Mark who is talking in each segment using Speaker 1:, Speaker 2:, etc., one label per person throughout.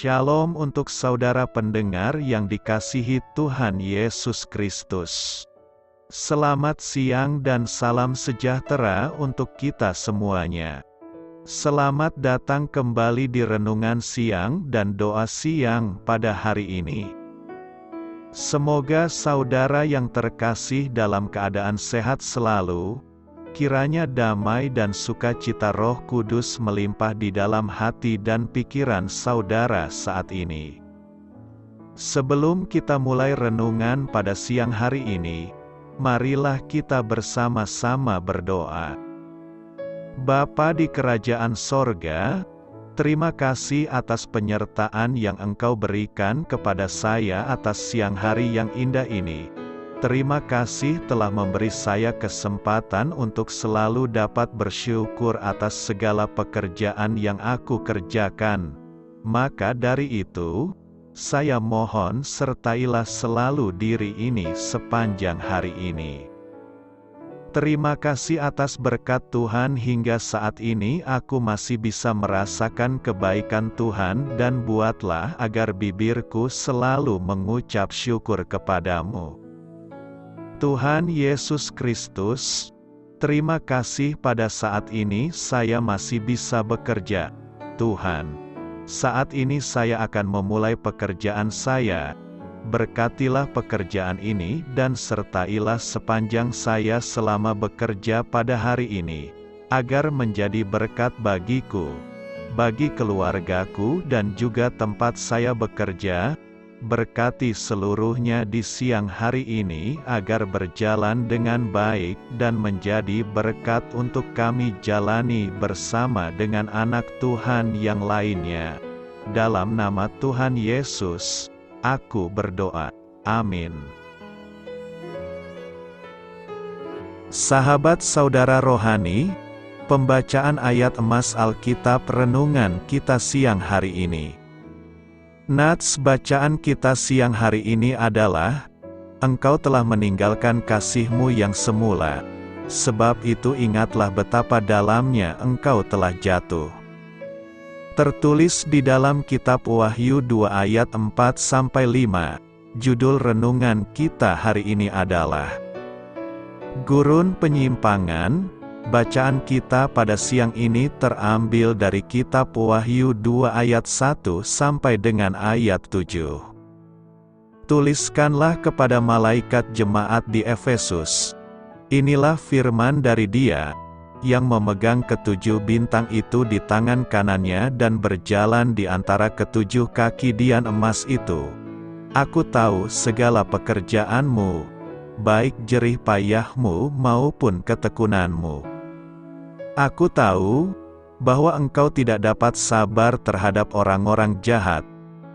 Speaker 1: Shalom untuk saudara pendengar yang dikasihi Tuhan Yesus Kristus. Selamat siang dan salam sejahtera untuk kita semuanya. Selamat datang kembali di renungan siang dan doa siang pada hari ini. Semoga saudara yang terkasih dalam keadaan sehat selalu. Kiranya damai dan sukacita Roh Kudus melimpah di dalam hati dan pikiran saudara saat ini. Sebelum kita mulai renungan pada siang hari ini, marilah kita bersama-sama berdoa. Bapa di kerajaan sorga, terima kasih atas penyertaan yang Engkau berikan kepada saya atas siang hari yang indah ini. Terima kasih telah memberi saya kesempatan untuk selalu dapat bersyukur atas segala pekerjaan yang aku kerjakan. Maka dari itu, saya mohon sertailah selalu diri ini sepanjang hari ini. Terima kasih atas berkat Tuhan hingga saat ini aku masih bisa merasakan kebaikan Tuhan dan buatlah agar bibirku selalu mengucap syukur kepadamu. Tuhan Yesus Kristus, terima kasih pada saat ini saya masih bisa bekerja. Tuhan, saat ini saya akan memulai pekerjaan saya. Berkatilah pekerjaan ini dan sertailah sepanjang saya selama bekerja pada hari ini, agar menjadi berkat bagiku, bagi keluargaku dan juga tempat saya bekerja. Berkati seluruhnya di siang hari ini agar berjalan dengan baik dan menjadi berkat untuk kami jalani bersama dengan anak Tuhan yang lainnya. Dalam nama Tuhan Yesus, aku berdoa. Amin. Sahabat saudara rohani, pembacaan ayat emas Alkitab renungan kita siang hari ini. Nats bacaan kita siang hari ini adalah, Engkau telah meninggalkan kasih-Mu yang semula, sebab itu ingatlah betapa dalamnya engkau telah jatuh. Tertulis di dalam kitab Wahyu 2 ayat 4-5, judul renungan kita hari ini adalah Gurun Penyimpangan. Bacaan kita pada siang ini terambil dari kitab Wahyu 2 ayat 1 sampai dengan ayat 7. Tuliskanlah kepada malaikat jemaat di Efesus. Inilah firman dari Dia, yang memegang ketujuh bintang itu di tangan kanannya dan berjalan di antara ketujuh kaki dian emas itu. Aku tahu segala pekerjaanmu, baik jerih payahmu maupun ketekunanmu. Aku tahu bahwa engkau tidak dapat sabar terhadap orang-orang jahat,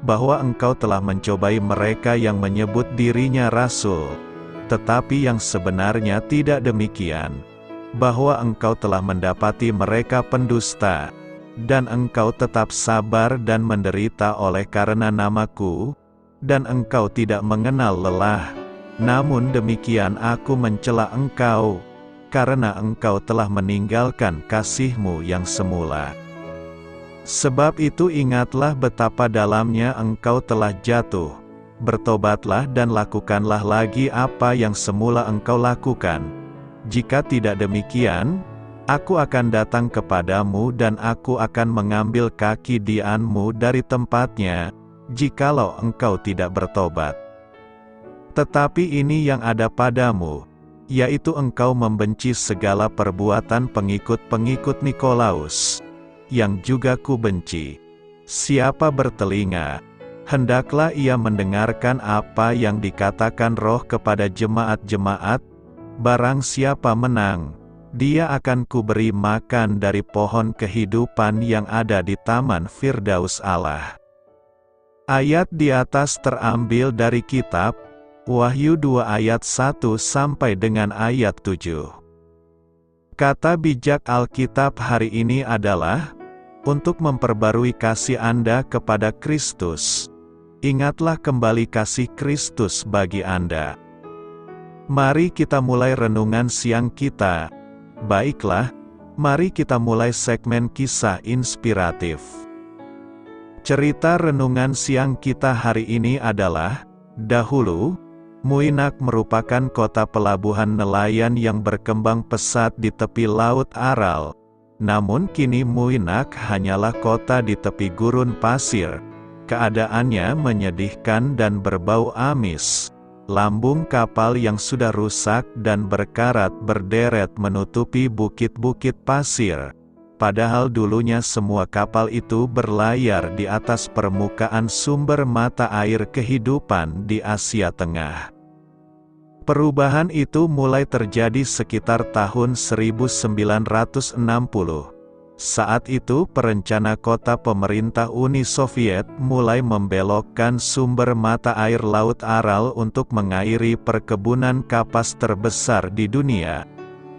Speaker 1: bahwa engkau telah mencobai mereka yang menyebut dirinya rasul, tetapi yang sebenarnya tidak demikian, bahwa engkau telah mendapati mereka pendusta, dan engkau tetap sabar dan menderita oleh karena namaku, dan engkau tidak mengenal lelah. Namun demikian aku mencela engkau, karena engkau telah meninggalkan kasih-Mu yang semula. Sebab itu ingatlah betapa dalamnya engkau telah jatuh. Bertobatlah dan lakukanlah lagi apa yang semula engkau lakukan. Jika tidak demikian, aku akan datang kepadamu dan aku akan mengambil kaki dianmu dari tempatnya, jikalau engkau tidak bertobat. Tetapi ini yang ada padamu, yaitu engkau membenci segala perbuatan pengikut-pengikut Nikolaus, yang juga ku benci. Siapa bertelinga, hendaklah ia mendengarkan apa yang dikatakan Roh kepada jemaat-jemaat. Barang siapa menang, dia akan kuberi makan dari pohon kehidupan yang ada di taman Firdaus Allah. Ayat di atas terambil dari kitab Wahyu 2 ayat 1 sampai dengan ayat 7. Kata bijak Alkitab hari ini adalah, untuk memperbarui kasih Anda kepada Kristus. Ingatlah kembali kasih Kristus bagi Anda. Mari kita mulai renungan siang kita. Baiklah, mari kita mulai segmen kisah inspiratif. Cerita renungan siang kita hari ini adalah, dahulu, Muinak merupakan kota pelabuhan nelayan yang berkembang pesat di tepi Laut Aral. Namun kini Muinak hanyalah kota di tepi gurun pasir. Keadaannya menyedihkan dan berbau amis. Lambung kapal yang sudah rusak dan berkarat berderet menutupi bukit-bukit pasir. Padahal dulunya semua kapal itu berlayar di atas permukaan sumber mata air kehidupan di Asia Tengah. Perubahan itu mulai terjadi sekitar tahun 1960. Saat itu perencana kota pemerintah Uni Soviet mulai membelokkan sumber mata air Laut Aral untuk mengairi perkebunan kapas terbesar di dunia.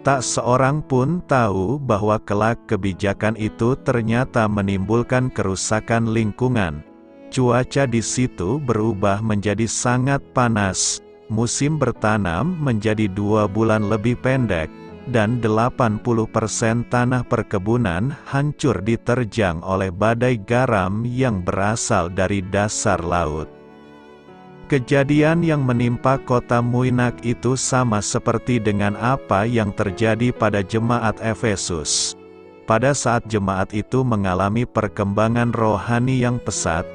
Speaker 1: Tak seorang pun tahu bahwa kelak kebijakan itu ternyata menimbulkan kerusakan lingkungan. Cuaca di situ berubah menjadi sangat panas, musim bertanam menjadi 2 bulan lebih pendek, dan 80% tanah perkebunan hancur diterjang oleh badai garam yang berasal dari dasar laut. Kejadian yang menimpa kota Muinak itu sama seperti dengan apa yang terjadi pada jemaat Efesus. Pada saat jemaat itu mengalami perkembangan rohani yang pesat,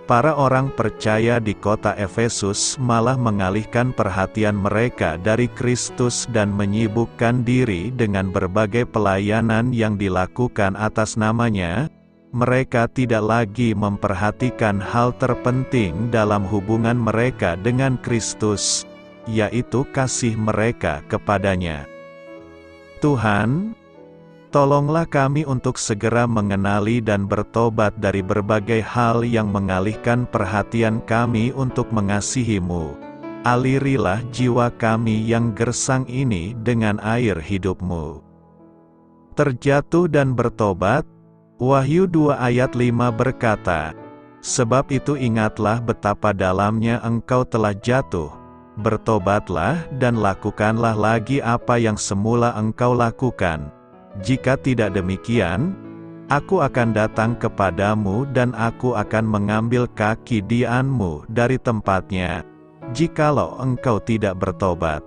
Speaker 1: para orang percaya di kota Efesus malah mengalihkan perhatian mereka dari Kristus dan menyibukkan diri dengan berbagai pelayanan yang dilakukan atas namanya. Mereka tidak lagi memperhatikan hal terpenting dalam hubungan mereka dengan Kristus, yaitu kasih mereka kepadanya. Tuhan, tolonglah kami untuk segera mengenali dan bertobat dari berbagai hal yang mengalihkan perhatian kami untuk mengasihi-Mu. Alirilah jiwa kami yang gersang ini dengan air hidup-Mu. Terjatuh dan bertobat. Wahyu 2 ayat 5 berkata, "Sebab itu ingatlah betapa dalamnya engkau telah jatuh. Bertobatlah dan lakukanlah lagi apa yang semula engkau lakukan. Jika tidak demikian, aku akan datang kepadamu dan aku akan mengambil kaki dianmu dari tempatnya, jikalau engkau tidak bertobat."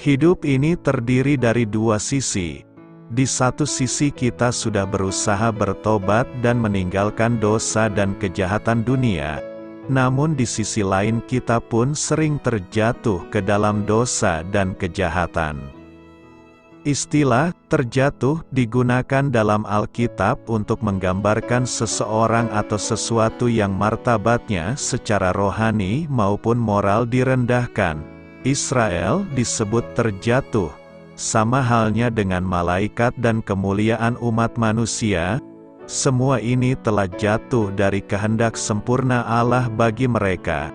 Speaker 1: Hidup ini terdiri dari 2 sisi. Di satu sisi kita sudah berusaha bertobat dan meninggalkan dosa dan kejahatan dunia. Namun di sisi lain kita pun sering terjatuh ke dalam dosa dan kejahatan. Istilah terjatuh digunakan dalam Alkitab untuk menggambarkan seseorang atau sesuatu yang martabatnya secara rohani maupun moral direndahkan. Israel disebut terjatuh. Sama halnya dengan malaikat dan kemuliaan umat manusia, semua ini telah jatuh dari kehendak sempurna Allah bagi mereka,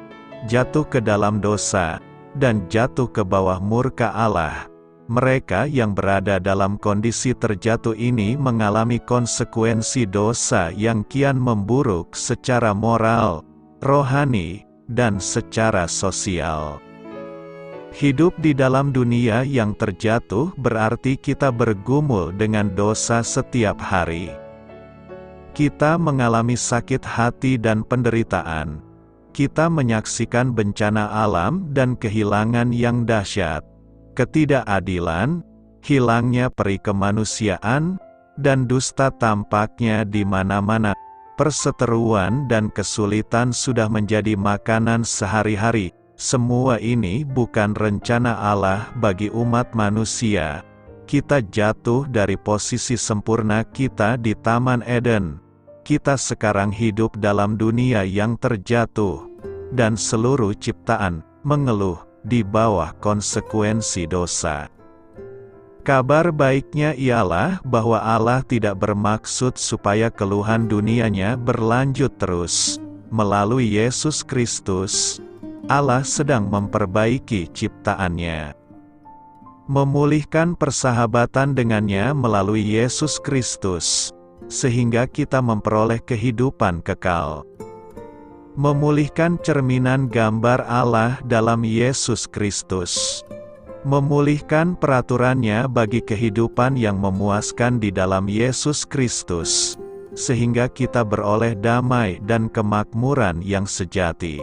Speaker 1: jatuh ke dalam dosa, dan jatuh ke bawah murka Allah. Mereka yang berada dalam kondisi terjatuh ini mengalami konsekuensi dosa yang kian memburuk secara moral, rohani, dan secara sosial. Hidup di dalam dunia yang terjatuh berarti kita bergumul dengan dosa setiap hari. Kita mengalami sakit hati dan penderitaan. Kita menyaksikan bencana alam dan kehilangan yang dahsyat. Ketidakadilan, hilangnya peri kemanusiaan, dan dusta tampaknya di mana-mana. Perseteruan dan kesulitan sudah menjadi makanan sehari-hari. Semua ini bukan rencana Allah bagi umat manusia. Kita jatuh dari posisi sempurna kita di Taman Eden. Kita sekarang hidup dalam dunia yang terjatuh, dan seluruh ciptaan mengeluh di bawah konsekuensi dosa. Kabar baiknya ialah bahwa Allah tidak bermaksud supaya keluhan dunianya berlanjut terus. Melalui Yesus Kristus, Allah sedang memperbaiki ciptaannya. Memulihkan persahabatan dengannya melalui Yesus Kristus, sehingga kita memperoleh kehidupan kekal. Memulihkan cerminan gambar Allah dalam Yesus Kristus. Memulihkan peraturannya bagi kehidupan yang memuaskan di dalam Yesus Kristus. sehingga kita beroleh damai dan kemakmuran yang sejati.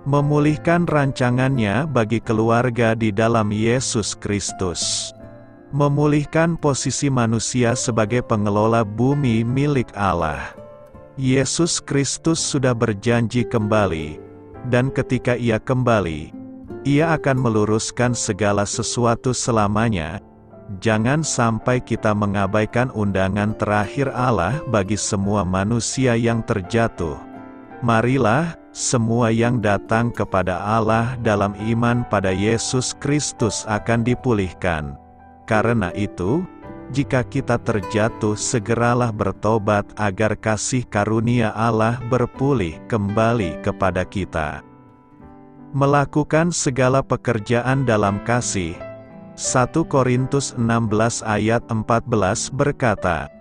Speaker 1: Memulihkan rancangannya bagi keluarga di dalam Yesus Kristus. Memulihkan posisi manusia sebagai pengelola bumi milik Allah. Yesus Kristus sudah berjanji kembali, dan ketika Ia kembali, Ia akan meluruskan segala sesuatu selamanya. Jangan sampai kita mengabaikan undangan terakhir Allah bagi semua manusia yang terjatuh. Marilah, semua yang datang kepada Allah dalam iman pada Yesus Kristus akan dipulihkan. Karena itu, jika kita terjatuh, segeralah bertobat agar kasih karunia Allah berpulih kembali kepada kita. Melakukan segala pekerjaan dalam kasih. 1 Korintus 16 ayat 14 berkata,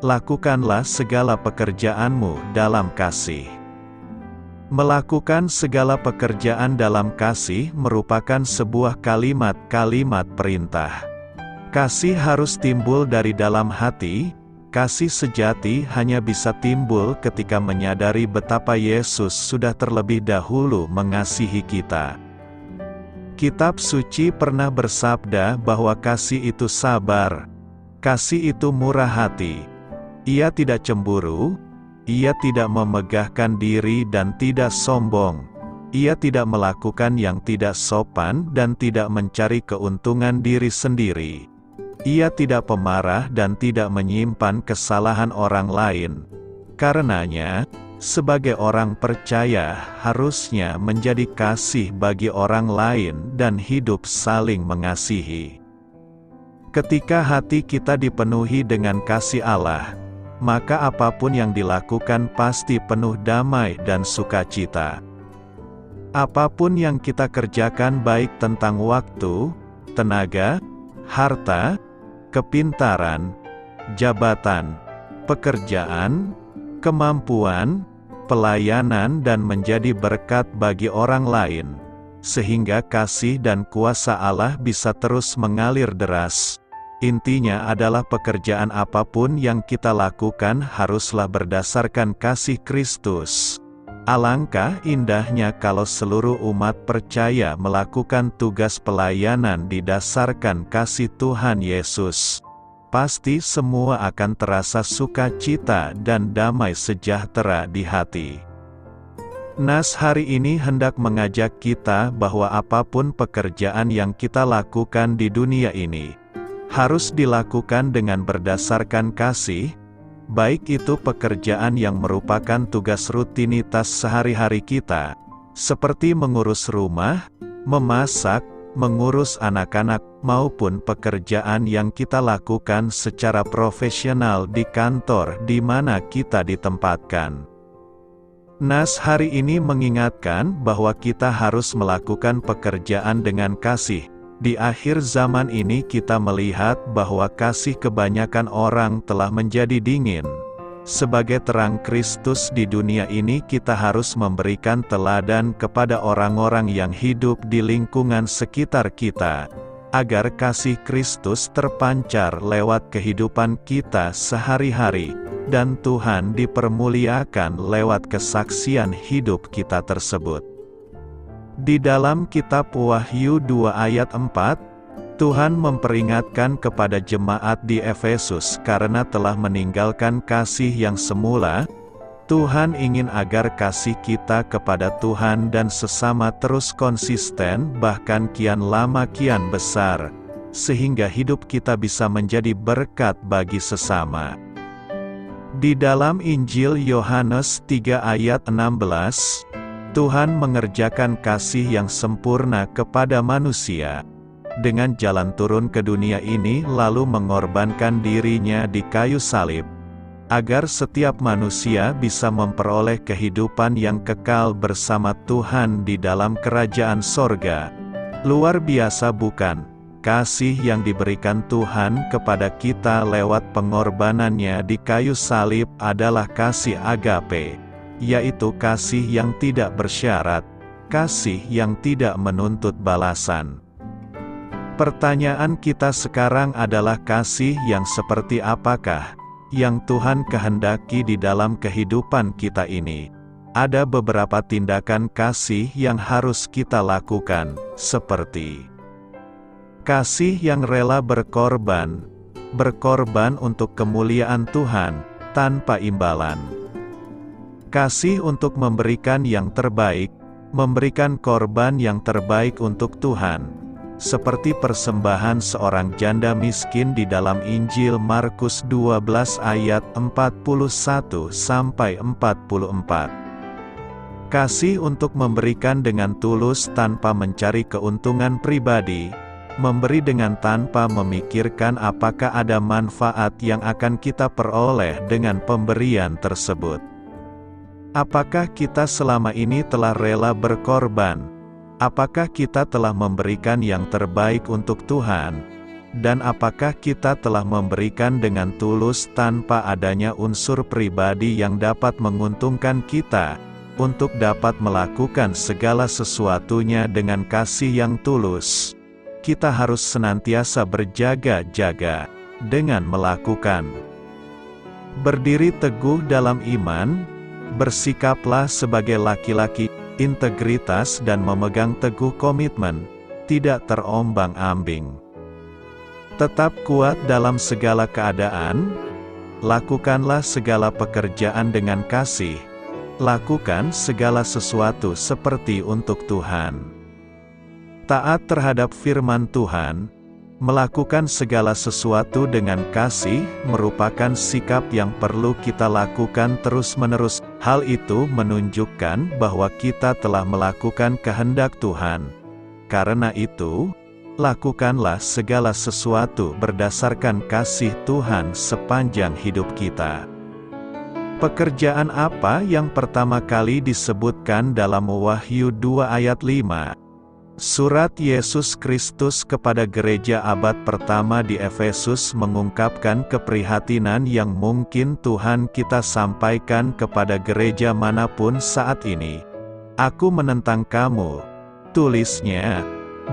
Speaker 1: "Lakukanlah segala pekerjaanmu dalam kasih." Melakukan segala pekerjaan dalam kasih merupakan sebuah kalimat-kalimat perintah. Kasih harus timbul dari dalam hati. Kasih sejati hanya bisa timbul ketika menyadari betapa Yesus sudah terlebih dahulu mengasihi kita. Kitab suci pernah bersabda bahwa kasih itu sabar, kasih itu murah hati. Ia tidak cemburu, ia tidak memegahkan diri dan tidak sombong. Ia tidak melakukan yang tidak sopan dan tidak mencari keuntungan diri sendiri. Ia tidak pemarah dan tidak menyimpan kesalahan orang lain. Karenanya, sebagai orang percaya harusnya menjadi kasih bagi orang lain dan hidup saling mengasihi. Ketika hati kita dipenuhi dengan kasih Allah, maka apapun yang dilakukan pasti penuh damai dan sukacita. Apapun yang kita kerjakan, baik tentang waktu, tenaga, harta, kepintaran, jabatan, pekerjaan, kemampuan, pelayanan dan menjadi berkat bagi orang lain, sehingga kasih dan kuasa Allah bisa terus mengalir deras. Intinya adalah pekerjaan apapun yang kita lakukan haruslah berdasarkan kasih Kristus. Alangkah indahnya kalau seluruh umat percaya melakukan tugas pelayanan didasarkan kasih Tuhan Yesus. Pasti semua akan terasa sukacita dan damai sejahtera di hati. Nas hari ini hendak mengajak kita bahwa apapun pekerjaan yang kita lakukan di dunia ini, harus dilakukan dengan berdasarkan kasih, baik itu pekerjaan yang merupakan tugas rutinitas sehari-hari kita, seperti mengurus rumah, memasak, mengurus anak-anak, maupun pekerjaan yang kita lakukan secara profesional di kantor di mana kita ditempatkan. Nas hari ini mengingatkan bahwa kita harus melakukan pekerjaan dengan kasih. Di akhir zaman ini kita melihat bahwa kasih kebanyakan orang telah menjadi dingin. Sebagai terang Kristus di dunia ini, kita harus memberikan teladan kepada orang-orang yang hidup di lingkungan sekitar kita, agar kasih Kristus terpancar lewat kehidupan kita sehari-hari, dan Tuhan dipermuliakan lewat kesaksian hidup kita tersebut. Di dalam kitab Wahyu 2 ayat 4, Tuhan memperingatkan kepada jemaat di Efesus karena telah meninggalkan kasih yang semula. Tuhan ingin agar kasih kita kepada Tuhan dan sesama terus konsisten, bahkan kian lama kian besar, sehingga hidup kita bisa menjadi berkat bagi sesama. Di dalam Injil Yohanes 3 ayat 16, Tuhan mengerjakan kasih yang sempurna kepada manusia, dengan jalan turun ke dunia ini lalu mengorbankan dirinya di kayu salib, agar setiap manusia bisa memperoleh kehidupan yang kekal bersama Tuhan di dalam kerajaan sorga. Luar biasa bukan? Kasih yang diberikan Tuhan kepada kita lewat pengorbanannya di kayu salib adalah kasih agape, yaitu kasih yang tidak bersyarat, kasih yang tidak menuntut balasan. Pertanyaan kita sekarang adalah kasih yang seperti apakah yang Tuhan kehendaki di dalam kehidupan kita ini. Ada beberapa tindakan kasih yang harus kita lakukan, seperti kasih yang rela berkorban untuk kemuliaan Tuhan, tanpa imbalan. Kasih untuk memberikan yang terbaik, memberikan korban yang terbaik untuk Tuhan, seperti persembahan seorang janda miskin di dalam Injil Markus 12 ayat 41-44. Kasih untuk memberikan dengan tulus tanpa mencari keuntungan pribadi, memberi dengan tanpa memikirkan apakah ada manfaat yang akan kita peroleh dengan pemberian tersebut. Apakah kita selama ini telah rela berkorban? Apakah kita telah memberikan yang terbaik untuk Tuhan? Dan apakah kita telah memberikan dengan tulus tanpa adanya unsur pribadi yang dapat menguntungkan kita, untuk dapat melakukan segala sesuatunya dengan kasih yang tulus? Kita harus senantiasa berjaga-jaga dengan melakukan. Berdiri teguh dalam iman, bersikaplah sebagai laki-laki integritas dan memegang teguh komitmen, tidak terombang-ambing. Tetap kuat dalam segala keadaan, lakukanlah segala pekerjaan dengan kasih, lakukan segala sesuatu seperti untuk Tuhan. Taat terhadap firman Tuhan, melakukan segala sesuatu dengan kasih, merupakan sikap yang perlu kita lakukan terus-menerus. Hal itu menunjukkan bahwa kita telah melakukan kehendak Tuhan. Karena itu, lakukanlah segala sesuatu berdasarkan kasih Tuhan sepanjang hidup kita. Pekerjaan apa yang pertama kali disebutkan dalam Wahyu 2 ayat 5? Surat Yesus Kristus kepada gereja abad pertama di Efesus mengungkapkan keprihatinan yang mungkin Tuhan kita sampaikan kepada gereja manapun saat ini. Aku menentang kamu, tulisnya,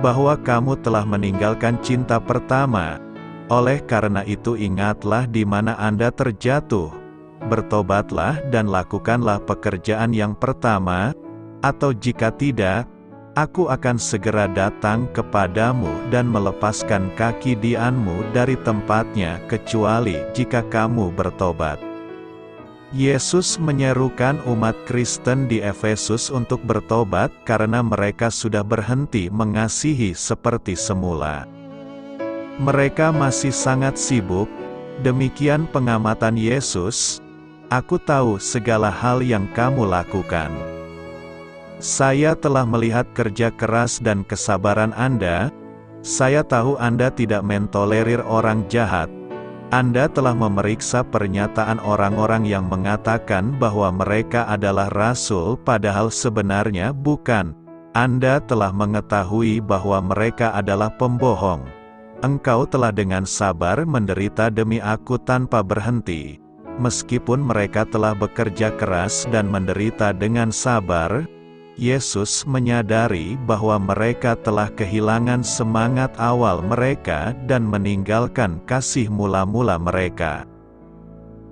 Speaker 1: bahwa kamu telah meninggalkan cinta pertama. Oleh karena itu ingatlah di mana Anda terjatuh. Bertobatlah dan lakukanlah pekerjaan yang pertama, atau jika tidak, aku akan segera datang kepadamu dan melepaskan kaki dianmu dari tempatnya kecuali jika kamu bertobat. Yesus menyerukan umat Kristen di Efesus untuk bertobat karena mereka sudah berhenti mengasihi seperti semula. Mereka masih sangat sibuk, demikian pengamatan Yesus. Aku tahu segala hal yang kamu lakukan. Saya telah melihat kerja keras dan kesabaran Anda. Saya tahu Anda tidak mentolerir orang jahat. Anda telah memeriksa pernyataan orang-orang yang mengatakan bahwa mereka adalah rasul padahal sebenarnya bukan. Anda telah mengetahui bahwa mereka adalah pembohong. Engkau telah dengan sabar menderita demi aku tanpa berhenti. Meskipun mereka telah bekerja keras dan menderita dengan sabar, Yesus menyadari bahwa mereka telah kehilangan semangat awal mereka dan meninggalkan kasih mula-mula mereka.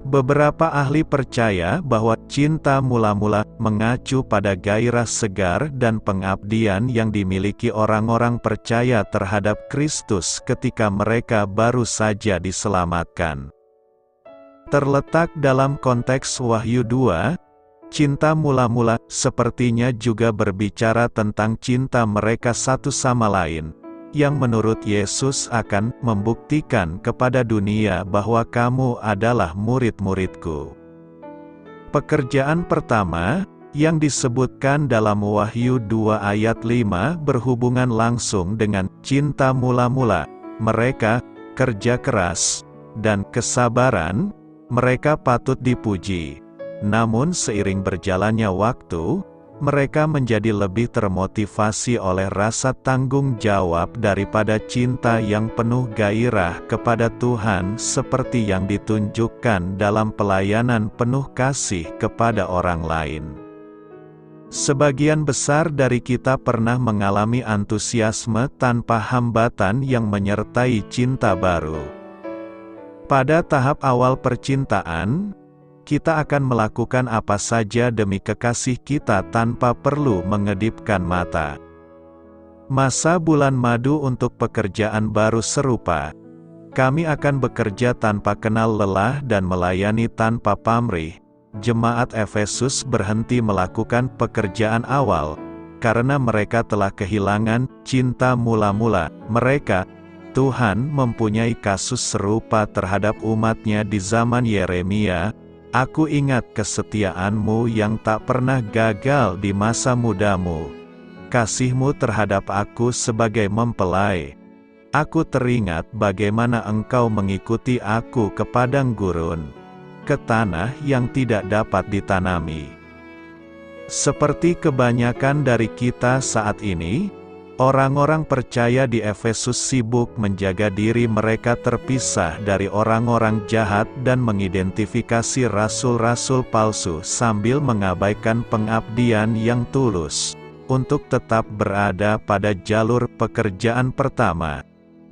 Speaker 1: Beberapa ahli percaya bahwa cinta mula-mula mengacu pada gairah segar dan pengabdian yang dimiliki orang-orang percaya terhadap Kristus ketika mereka baru saja diselamatkan. Terletak dalam konteks Wahyu 2, cinta mula-mula sepertinya juga berbicara tentang cinta mereka satu sama lain, yang menurut Yesus akan membuktikan kepada dunia bahwa kamu adalah murid-muridku. Pekerjaan pertama, yang disebutkan dalam Wahyu 2 ayat 5 berhubungan langsung dengan cinta mula-mula, mereka, kerja keras, dan kesabaran. Mereka patut dipuji. Namun seiring berjalannya waktu, mereka menjadi lebih termotivasi oleh rasa tanggung jawab daripada cinta yang penuh gairah kepada Tuhan seperti yang ditunjukkan dalam pelayanan penuh kasih kepada orang lain. Sebagian besar dari kita pernah mengalami antusiasme tanpa hambatan yang menyertai cinta baru. Pada tahap awal percintaan, kita akan melakukan apa saja demi kekasih kita tanpa perlu mengedipkan mata. Masa bulan madu untuk pekerjaan baru serupa. Kami akan bekerja tanpa kenal lelah dan melayani tanpa pamrih. Jemaat Efesus berhenti melakukan pekerjaan awal, karena mereka telah kehilangan cinta mula-mula mereka. Tuhan mempunyai kasus serupa terhadap umatnya di zaman Yeremia. Aku ingat kesetiaanmu yang tak pernah gagal di masa mudamu. Kasihmu terhadap aku sebagai mempelai. Aku teringat bagaimana engkau mengikuti aku ke padang gurun, ke tanah yang tidak dapat ditanami. Seperti kebanyakan dari kita saat ini, orang-orang percaya di Efesus sibuk menjaga diri mereka terpisah dari orang-orang jahat dan mengidentifikasi rasul-rasul palsu sambil mengabaikan pengabdian yang tulus. Untuk tetap berada pada jalur pekerjaan pertama,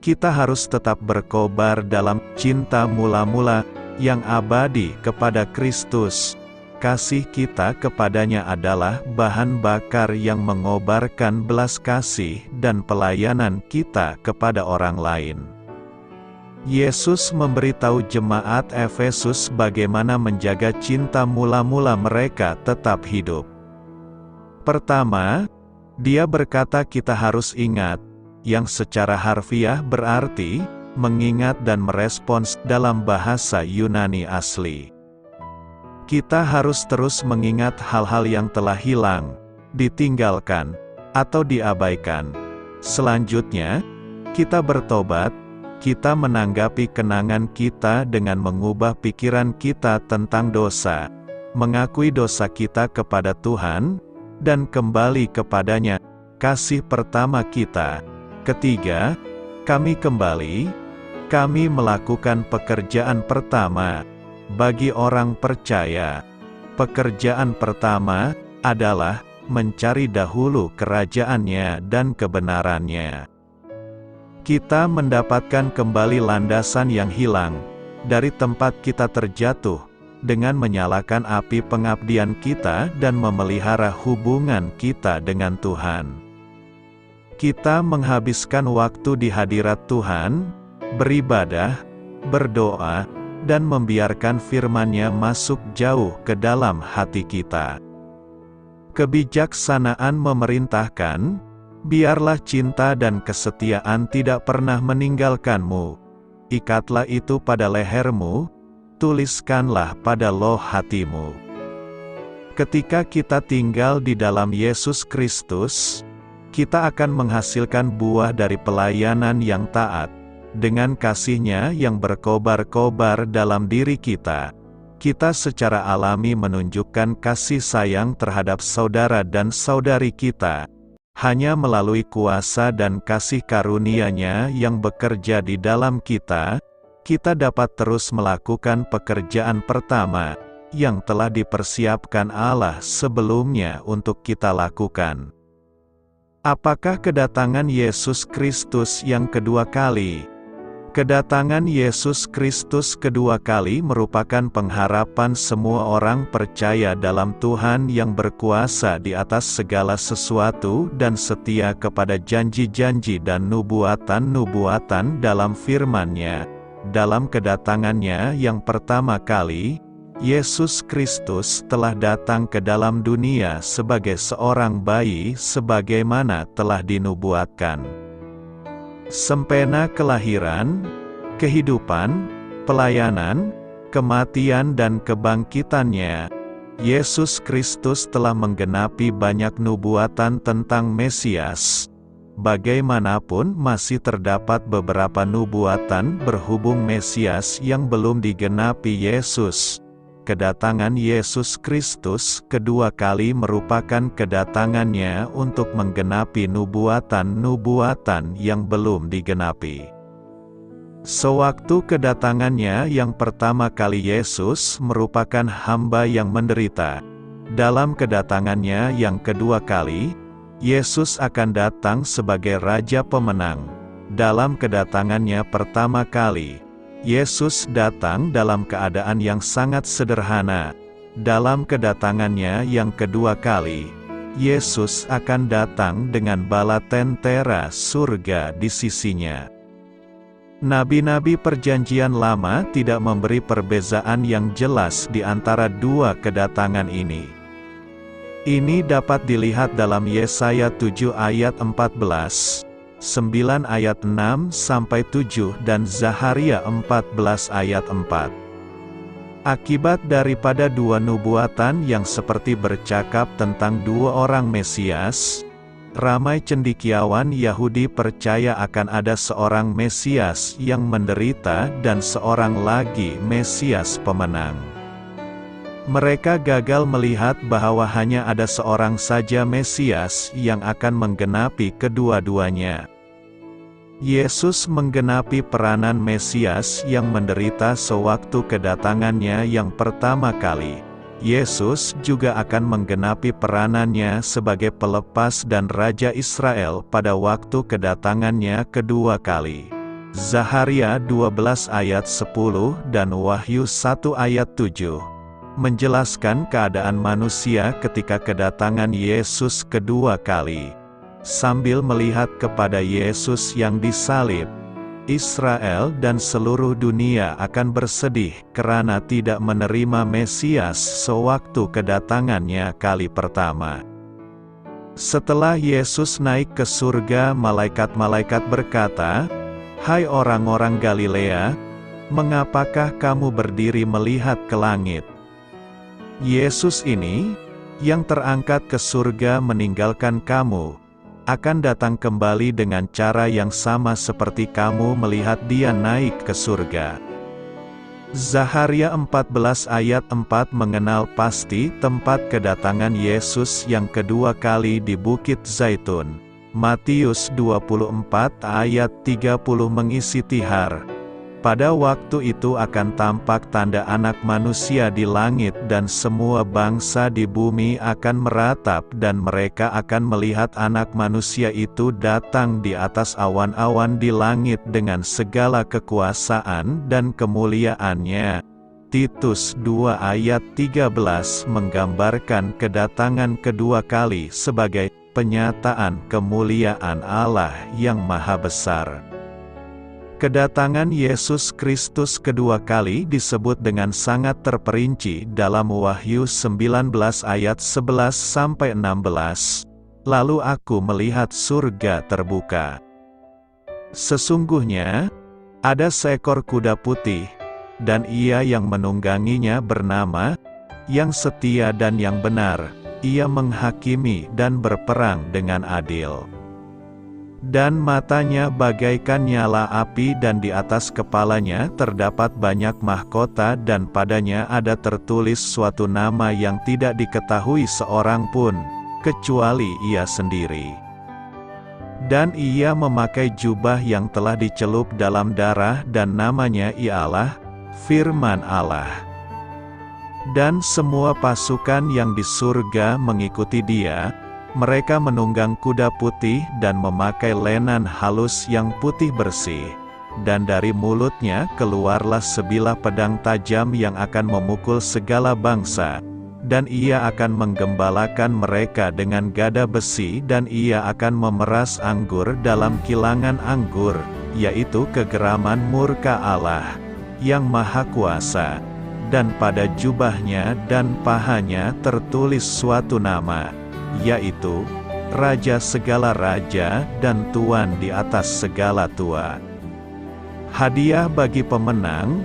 Speaker 1: kita harus tetap berkobar dalam cinta mula-mula yang abadi kepada Kristus. Kasih kita kepadanya adalah bahan bakar yang mengobarkan belas kasih dan pelayanan kita kepada orang lain. Yesus memberitahu jemaat Efesus bagaimana menjaga cinta mula-mula mereka tetap hidup. Pertama, dia berkata kita harus ingat, yang secara harfiah berarti mengingat dan merespons dalam bahasa Yunani asli. Kita harus terus mengingat hal-hal yang telah hilang, ditinggalkan, atau diabaikan. Selanjutnya, kita bertobat, kita menanggapi kenangan kita dengan mengubah pikiran kita tentang dosa, mengakui dosa kita kepada Tuhan, dan kembali kepadanya, kasih pertama kita. Ketiga, kami kembali, kami melakukan pekerjaan pertama. Bagi orang percaya, pekerjaan pertama adalah mencari dahulu kerajaannya dan kebenarannya. Kita mendapatkan kembali landasan yang hilang dari tempat kita terjatuh dengan menyalakan api pengabdian kita dan memelihara hubungan kita dengan Tuhan. Kita menghabiskan waktu di hadirat Tuhan, beribadah, berdoa, dan membiarkan firman-Nya masuk jauh ke dalam hati kita. Kebijaksanaan memerintahkan, biarlah cinta dan kesetiaan tidak pernah meninggalkanmu. Ikatlah itu pada lehermu, tuliskanlah pada loh hatimu. Ketika kita tinggal di dalam Yesus Kristus, kita akan menghasilkan buah dari pelayanan yang taat. Dengan kasih-Nya yang berkobar-kobar dalam diri kita, kita secara alami menunjukkan kasih sayang terhadap saudara dan saudari kita. Hanya melalui kuasa dan kasih karunia-Nya yang bekerja di dalam kita, kita dapat terus melakukan pekerjaan pertama, yang telah dipersiapkan Allah sebelumnya untuk kita lakukan. Apakah kedatangan Yesus Kristus yang kedua kali? Kedatangan Yesus Kristus kedua kali merupakan pengharapan semua orang percaya dalam Tuhan yang berkuasa di atas segala sesuatu dan setia kepada janji-janji dan nubuatan-nubuatan dalam firman-Nya. Dalam kedatangan-Nya yang pertama kali, Yesus Kristus telah datang ke dalam dunia sebagai seorang bayi sebagaimana telah dinubuatkan. Sempena kelahiran, kehidupan, pelayanan, kematian dan kebangkitan-Nya, Yesus Kristus telah menggenapi banyak nubuatan tentang Mesias. Bagaimanapun masih terdapat beberapa nubuatan berhubung Mesias yang belum digenapi Yesus. Kedatangan Yesus Kristus kedua kali merupakan kedatangan-Nya untuk menggenapi nubuatan-nubuatan yang belum digenapi. Sewaktu kedatangan-Nya yang pertama kali, Yesus merupakan hamba yang menderita. Dalam kedatangan-Nya yang kedua kali, Yesus akan datang sebagai Raja Pemenang. Dalam kedatangan-Nya pertama kali, Yesus datang dalam keadaan yang sangat sederhana. Dalam kedatangannya yang kedua kali, Yesus akan datang dengan bala tentera surga di sisinya. Nabi-nabi Perjanjian Lama tidak memberi perbezaan yang jelas di antara dua kedatangan ini. Ini dapat dilihat dalam Yesaya 7 ayat 14, 9 ayat 6-7 dan Zaharia 14 ayat 4. Akibat daripada dua nubuatan yang seperti bercakap tentang dua orang Mesias, ramai cendekiawan Yahudi percaya akan ada seorang Mesias yang menderita dan seorang lagi Mesias pemenang. Mereka gagal melihat bahwa hanya ada seorang saja Mesias yang akan menggenapi kedua-duanya. Yesus menggenapi peranan Mesias yang menderita sewaktu kedatangannya yang pertama kali. Yesus juga akan menggenapi peranannya sebagai pelepas dan Raja Israel pada waktu kedatangannya kedua kali. Zaharia 12 ayat 10 dan Wahyu 1 ayat 7 menjelaskan keadaan manusia ketika kedatangan Yesus kedua kali. Sambil melihat kepada Yesus yang disalib, Israel dan seluruh dunia akan bersedih karena tidak menerima Mesias sewaktu kedatangannya kali pertama. Setelah Yesus naik ke surga, malaikat-malaikat berkata, "Hai orang-orang Galilea, mengapakah kamu berdiri melihat ke langit?" Yesus ini, yang terangkat ke surga meninggalkan kamu, akan datang kembali dengan cara yang sama seperti kamu melihat Dia naik ke surga. Zaharia 14 ayat 4 mengenal pasti tempat kedatangan Yesus yang kedua kali di Bukit Zaitun. Matius 24 ayat 30 mengisi tihar. Pada waktu itu akan tampak tanda Anak Manusia di langit dan semua bangsa di bumi akan meratap dan mereka akan melihat Anak Manusia itu datang di atas awan-awan di langit dengan segala kekuasaan dan kemuliaannya. Titus 2 ayat 13 menggambarkan kedatangan kedua kali sebagai penyataan kemuliaan Allah yang Maha Besar. Kedatangan Yesus Kristus kedua kali disebut dengan sangat terperinci dalam Wahyu 19 ayat 11-16. Lalu aku melihat surga terbuka. Sesungguhnya, ada seekor kuda putih, dan ia yang menungganginya bernama, Yang Setia dan Yang Benar. Ia menghakimi dan berperang dengan adil. Dan matanya bagaikan nyala api dan di atas kepalanya terdapat banyak mahkota dan padanya ada tertulis suatu nama yang tidak diketahui seorang pun, kecuali ia sendiri. Dan ia memakai jubah yang telah dicelup dalam darah dan namanya ialah Firman Allah. Dan semua pasukan yang di surga mengikuti Dia. Mereka menunggang kuda putih dan memakai lenan halus yang putih bersih. Dan dari mulutnya keluarlah sebilah pedang tajam yang akan memukul segala bangsa. Dan ia akan menggembalakan mereka dengan gada besi dan ia akan memeras anggur dalam kilangan anggur, yaitu kegeraman murka Allah, yang Maha Kuasa. Dan pada jubahnya dan pahanya tertulis suatu nama, yaitu Raja segala raja dan Tuan di atas segala tua. Hadiah bagi pemenang.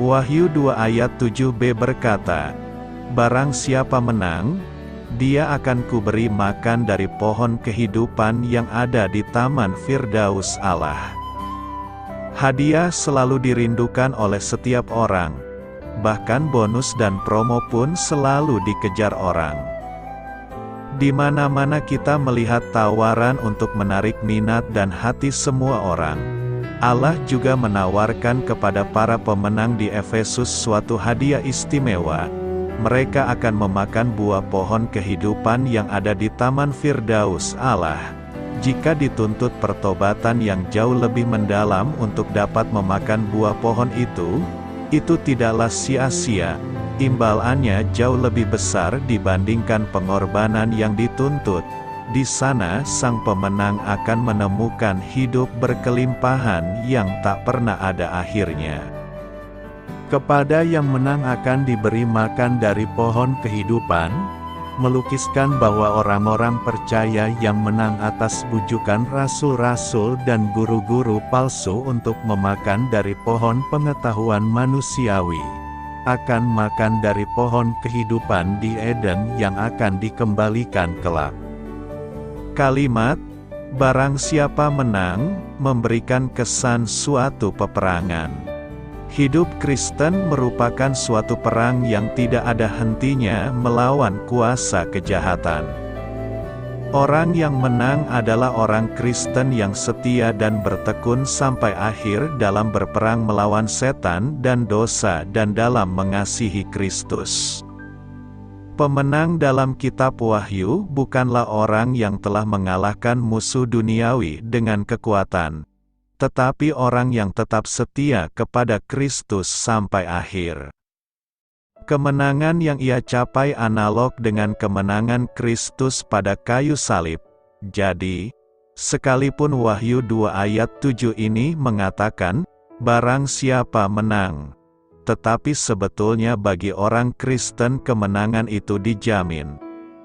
Speaker 1: Wahyu 2 ayat 7b berkata, "Barang siapa menang, dia akan kuberi makan dari pohon kehidupan yang ada di Taman Firdaus Allah." Hadiah selalu dirindukan oleh setiap orang. Bahkan bonus dan promo pun selalu dikejar orang. Di mana-mana kita melihat tawaran untuk menarik minat dan hati semua orang. Allah juga menawarkan kepada para pemenang di Efesus suatu hadiah istimewa. Mereka akan memakan buah pohon kehidupan yang ada di Taman Firdaus Allah. jika dituntut pertobatan yang jauh lebih mendalam untuk dapat memakan buah pohon itu tidaklah sia-sia. Imbalannya jauh lebih besar dibandingkan pengorbanan yang dituntut. Di sana sang pemenang akan menemukan hidup berkelimpahan yang tak pernah ada akhirnya. Kepada yang menang akan diberi makan dari pohon kehidupan, melukiskan bahwa orang-orang percaya yang menang atas bujukan rasul-rasul dan guru-guru palsu untuk memakan dari pohon pengetahuan manusiawi, akan makan dari pohon kehidupan di Eden yang akan dikembalikan kelak. Kalimat, barang siapa menang, memberikan kesan suatu peperangan. Hidup Kristen merupakan suatu perang yang tidak ada hentinya melawan kuasa kejahatan. Orang yang menang adalah orang Kristen yang setia dan bertekun sampai akhir dalam berperang melawan setan dan dosa dan dalam mengasihi Kristus. Pemenang dalam kitab Wahyu bukanlah orang yang telah mengalahkan musuh duniawi dengan kekuatan, tetapi orang yang tetap setia kepada Kristus sampai akhir. Kemenangan yang ia capai analog dengan kemenangan Kristus pada kayu salib. Jadi, sekalipun Wahyu 2 ayat 7 ini mengatakan, barang siapa menang, tetapi sebetulnya bagi orang Kristen kemenangan itu dijamin.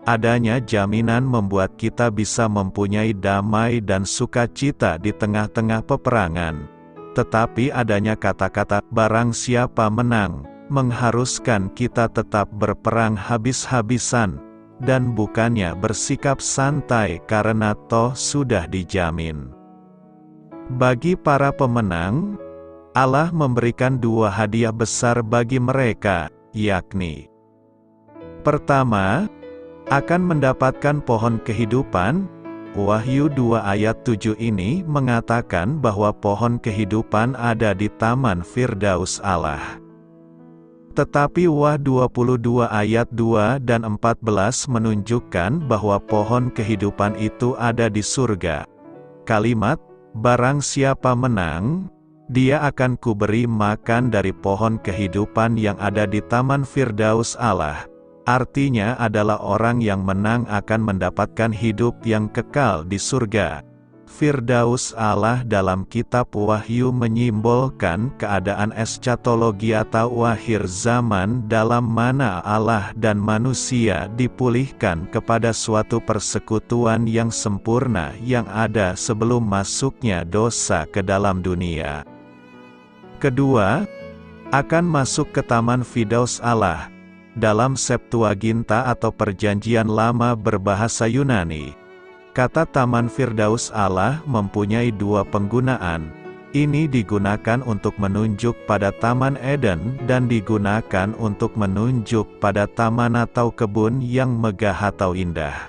Speaker 1: Adanya jaminan membuat kita bisa mempunyai damai dan sukacita di tengah-tengah peperangan. Tetapi adanya kata-kata barang siapa menang, mengharuskan kita tetap berperang habis-habisan, dan bukannya bersikap santai karena toh sudah dijamin. Bagi para pemenang, Allah memberikan 2 hadiah besar bagi mereka, yakni: pertama, akan mendapatkan pohon kehidupan. Wahyu 2 ayat 7 ini mengatakan bahwa pohon kehidupan ada di Taman Firdaus Allah. Tetapi Wahyu 22 ayat 2 dan 14 menunjukkan bahwa pohon kehidupan itu ada di surga. Kalimat, barang siapa menang, dia akan kuberi makan dari pohon kehidupan yang ada di Taman Firdaus Allah. Artinya adalah orang yang menang akan mendapatkan hidup yang kekal di surga. Firdaus Allah dalam kitab Wahyu menyimbolkan keadaan eskatologi atau akhir zaman dalam mana Allah dan manusia dipulihkan kepada suatu persekutuan yang sempurna yang ada sebelum masuknya dosa ke dalam dunia. Kedua, akan masuk ke Taman Firdaus Allah. Dalam Septuaginta atau Perjanjian Lama berbahasa Yunani, kata Taman Firdaus Allah mempunyai 2 penggunaan. Ini digunakan untuk menunjuk pada Taman Eden dan digunakan untuk menunjuk pada taman atau kebun yang megah atau indah.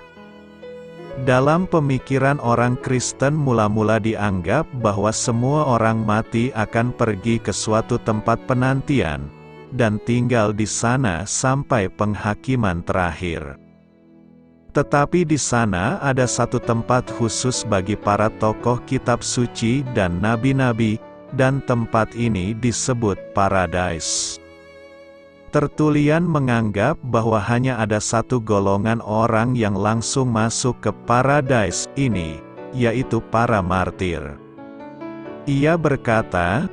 Speaker 1: Dalam pemikiran orang Kristen mula-mula dianggap bahwa semua orang mati akan pergi ke suatu tempat penantian dan tinggal di sana sampai penghakiman terakhir. Tetapi di sana ada satu tempat khusus bagi para tokoh kitab suci dan nabi-nabi, dan tempat ini disebut Paradise. Tertullian menganggap bahwa hanya ada satu golongan orang yang langsung masuk ke Paradise ini, yaitu para martir. Ia berkata,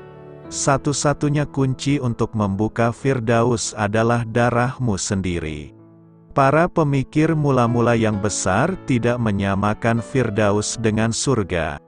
Speaker 1: satu-satunya kunci untuk membuka Firdaus adalah darahmu sendiri. Para pemikir mula-mula yang besar tidak menyamakan Firdaus dengan surga.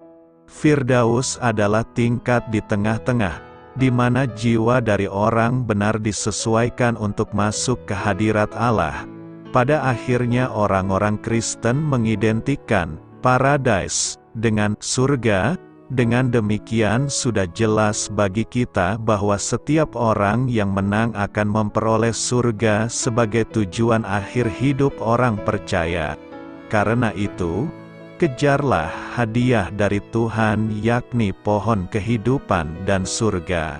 Speaker 1: Firdaus adalah tingkat di tengah-tengah, di mana jiwa dari orang benar disesuaikan untuk masuk ke hadirat Allah. Pada akhirnya orang-orang Kristen mengidentikan Paradise dengan surga. Dengan demikian sudah jelas bagi kita bahwa setiap orang yang menang akan memperoleh surga sebagai tujuan akhir hidup orang percaya. Karena itu, kejarlah hadiah dari Tuhan yakni pohon kehidupan dan surga.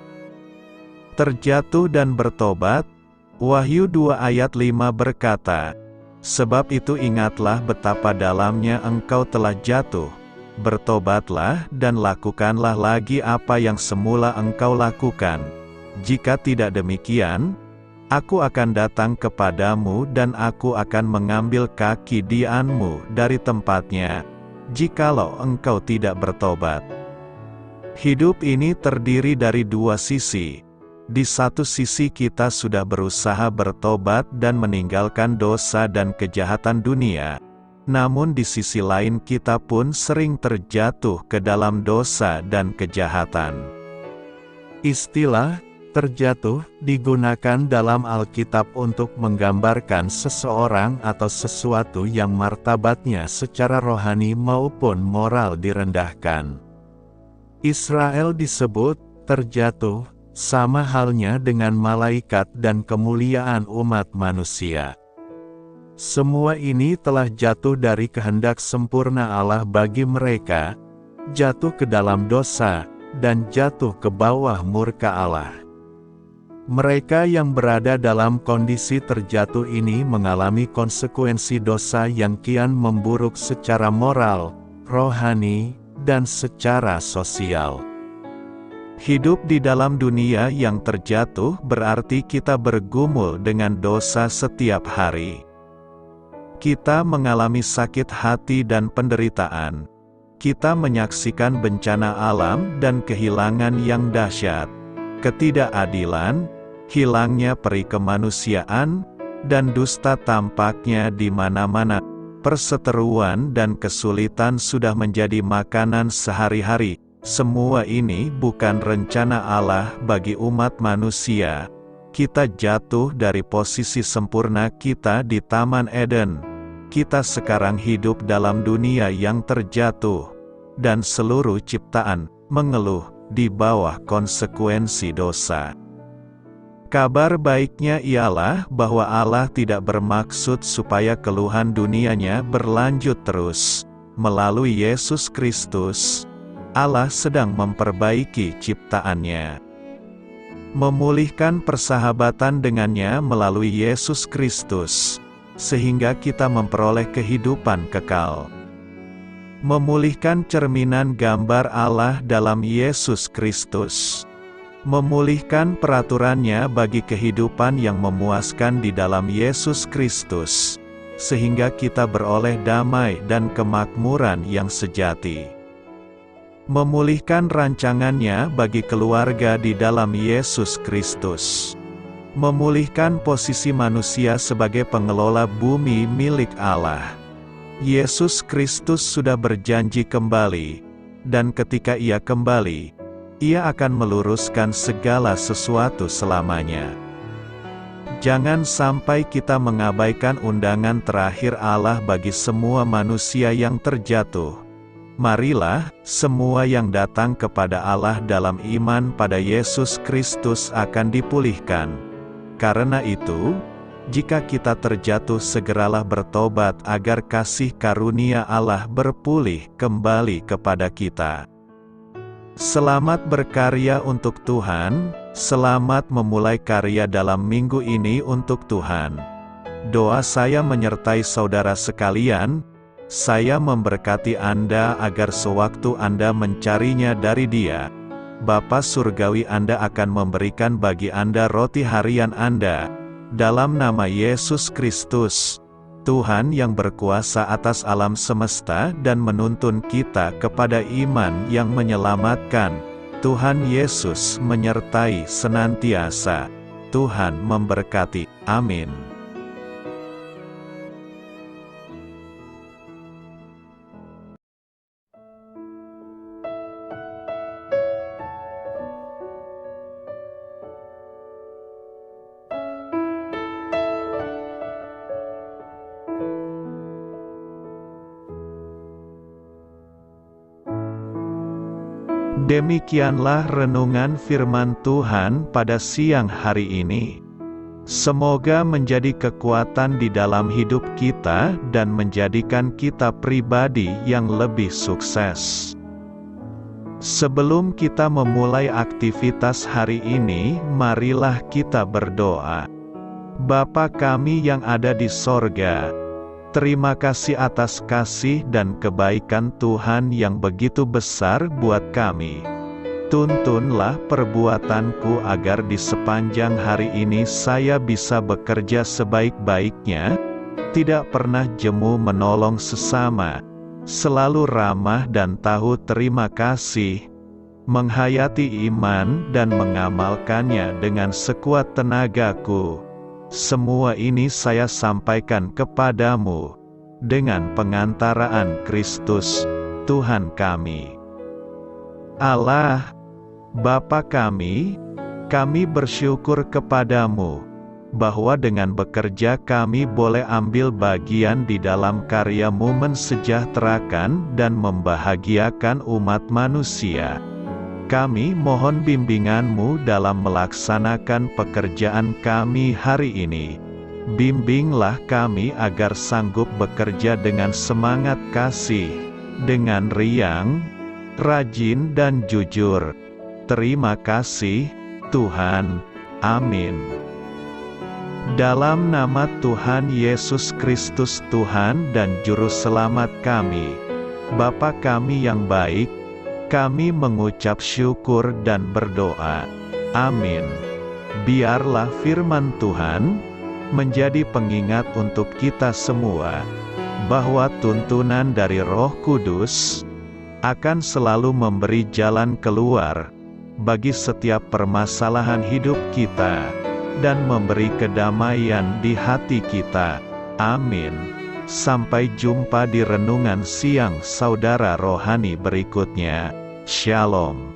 Speaker 1: Terjatuh dan bertobat. Wahyu 2 ayat 5 berkata, sebab itu ingatlah betapa dalamnya engkau telah jatuh. Bertobatlah dan lakukanlah lagi apa yang semula engkau lakukan. Jika tidak demikian, Aku akan datang kepadamu dan aku akan mengambil kaki dianmu dari tempatnya, jikalau engkau tidak bertobat. Hidup ini terdiri dari dua sisi. Di satu sisi kita sudah berusaha bertobat dan meninggalkan dosa dan kejahatan dunia. Namun di sisi lain kita pun sering terjatuh ke dalam dosa dan kejahatan. Istilah terjatuh digunakan dalam Alkitab untuk menggambarkan seseorang atau sesuatu yang martabatnya secara rohani maupun moral direndahkan. Israel disebut terjatuh, sama halnya dengan malaikat dan kemuliaan umat manusia. Semua ini telah jatuh dari kehendak sempurna Allah bagi mereka, jatuh ke dalam dosa, dan jatuh ke bawah murka Allah. Mereka yang berada dalam kondisi terjatuh ini mengalami konsekuensi dosa yang kian memburuk secara moral, rohani, dan secara sosial. Hidup di dalam dunia yang terjatuh berarti kita bergumul dengan dosa setiap hari. Kita mengalami sakit hati dan penderitaan. Kita menyaksikan bencana alam dan kehilangan yang dahsyat, ketidakadilan, hilangnya peri kemanusiaan, dan dusta tampaknya di mana-mana. Perseteruan dan kesulitan sudah menjadi makanan sehari-hari. Semua ini bukan rencana Allah bagi umat manusia. Kita jatuh dari posisi sempurna kita di Taman Eden. Kita sekarang hidup dalam dunia yang terjatuh, dan seluruh ciptaan mengeluh di bawah konsekuensi dosa. Kabar baiknya ialah bahwa Allah tidak bermaksud supaya keluhan dunianya berlanjut terus. Melalui Yesus Kristus, Allah sedang memperbaiki ciptaannya. Memulihkan persahabatan dengannya melalui Yesus Kristus, sehingga kita memperoleh kehidupan kekal. Memulihkan cerminan gambar Allah dalam Yesus Kristus. Memulihkan peraturannya bagi kehidupan yang memuaskan di dalam Yesus Kristus, sehingga kita beroleh damai dan kemakmuran yang sejati. Memulihkan rancangannya bagi keluarga di dalam Yesus Kristus. Memulihkan posisi manusia sebagai pengelola bumi milik Allah. Yesus Kristus sudah berjanji kembali, dan ketika Ia kembali, Ia akan meluruskan segala sesuatu selamanya. Jangan sampai kita mengabaikan undangan terakhir Allah bagi semua manusia yang terjatuh. Marilah, semua yang datang kepada Allah dalam iman pada Yesus Kristus akan dipulihkan. Karena itu, jika kita terjatuh segeralah bertobat agar kasih karunia Allah berpulih kembali kepada kita. Selamat berkarya untuk Tuhan, selamat memulai karya dalam minggu ini untuk Tuhan. Doa saya menyertai saudara sekalian, saya memberkati Anda agar sewaktu Anda mencarinya dari Dia, Bapa Surgawi Anda akan memberikan bagi Anda roti harian Anda. Dalam nama Yesus Kristus, Tuhan yang berkuasa atas alam semesta dan menuntun kita kepada iman yang menyelamatkan, Tuhan Yesus menyertai senantiasa. Tuhan memberkati. Amin. Demikianlah renungan firman Tuhan pada siang hari ini. Semoga menjadi kekuatan di dalam hidup kita dan menjadikan kita pribadi yang lebih sukses. Sebelum kita memulai aktivitas hari ini, marilah kita berdoa. Bapa kami yang ada di sorga, Terima kasih atas kasih dan kebaikan Tuhan yang begitu besar buat kami. Tuntunlah perbuatanku agar di sepanjang hari ini saya bisa bekerja sebaik-baiknya, tidak pernah jemu menolong sesama, selalu ramah dan tahu terima kasih, menghayati iman dan mengamalkannya dengan sekuat tenagaku. Semua ini saya sampaikan kepadamu, dengan pengantaraan Kristus, Tuhan kami. Allah, Bapa kami bersyukur kepadamu, bahwa dengan bekerja kami boleh ambil bagian di dalam karya-Mu mensejahterakan dan membahagiakan umat manusia. Kami mohon bimbingan-Mu dalam melaksanakan pekerjaan kami hari ini. Bimbinglah kami agar sanggup bekerja dengan semangat kasih, dengan riang, rajin dan jujur. Terima kasih, Tuhan. Amin. Dalam nama Tuhan Yesus Kristus Tuhan dan Juru Selamat kami, Bapa kami yang baik, kami mengucap syukur dan berdoa. Amin. Biarlah firman Tuhan menjadi pengingat untuk kita semua, bahwa tuntunan dari Roh Kudus akan selalu memberi jalan keluar bagi setiap permasalahan hidup kita, dan memberi kedamaian di hati kita. Amin. Sampai jumpa di renungan siang saudara rohani berikutnya. Shalom.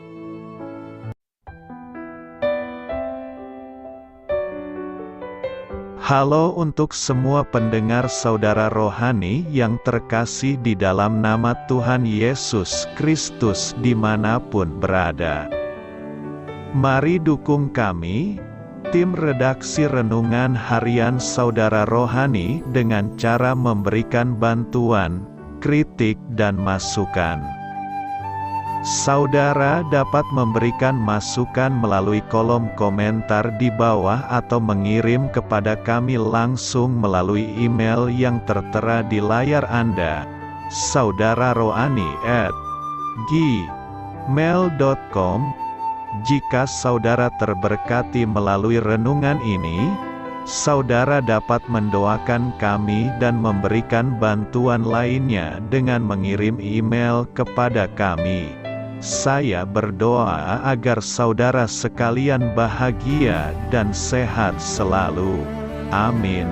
Speaker 1: Halo untuk semua pendengar saudara rohani yang terkasih di dalam nama Tuhan Yesus Kristus dimanapun berada. Mari dukung kami, tim redaksi Renungan Harian Saudara Rohani, dengan cara memberikan bantuan, kritik dan masukan. Saudara dapat memberikan masukan melalui kolom komentar di bawah atau mengirim kepada kami langsung melalui email yang tertera di layar Anda, saudararohani@gmail.com. Jika saudara terberkati melalui renungan ini, saudara dapat mendoakan kami dan memberikan bantuan lainnya dengan mengirim email kepada kami. Saya berdoa agar saudara sekalian bahagia dan sehat selalu. Amin.